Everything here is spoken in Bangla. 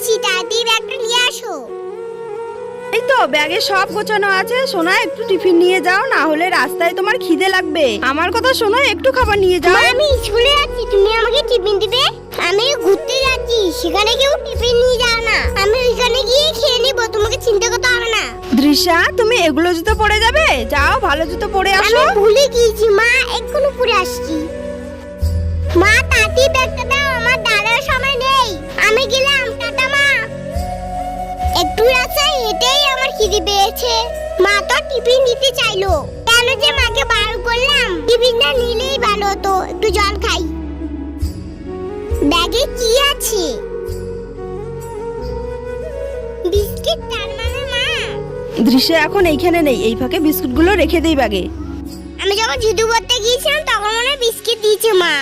যাচ্ছি, তাড়াতাড়ি ব্যাগটা নিয়ে আসো। এই তো ব্যাগে সব গোছানো আছে। সোনা একটু টিফিন নিয়ে যাও, না হলে রাস্তায় তোমার খিদে লাগবে। আমার কথা শোনো, একটু খাবার নিয়ে যাও। মা, আমি স্কুলে যাচ্ছি, তুমি আমাকে টিফিন দিবে? আমি ঘুরতে যাচ্ছি, সেখানে কেউ টিফিন নিয়ে যাও না। আমি ওইখানে গিয়ে খেয়ে নিবো, তোমাকে চিন্তা করতে হবে না। দৃশ্যা, তুমি এগুলো জুতো পরে যাবে? যাও, ভালো জুতো পরে আমি আসো। ভুলে গিয়েছি মা, এক্ষুনি পরে আসছি। মা, তাড়াতাড়ি ব্যাগটা দাও, আমার দাঁড়ার সময় নেই। আমি গেলাম, টাটা মা। একটু রাস্তায় হেঁটেই আমার খিদে পেয়েছে। মা তো টিফিন দিতে চাইলো, কেন যে মাকে বার করলাম? টিফিনটা নিলেই ভালো হতো, একটু জল খাই। ব্যাগে কি আছে? বিস্কিট, তার মানে মা। দৃশ্যা এখন এইখানে নেই, এই ফাঁকে বিস্কুটগুলো রেখে দেই ব্যাগে। আমি যখন জুতো পরতে গিয়েছিলাম তখন মনে হয় বিস্কিট দিয়েছে মা।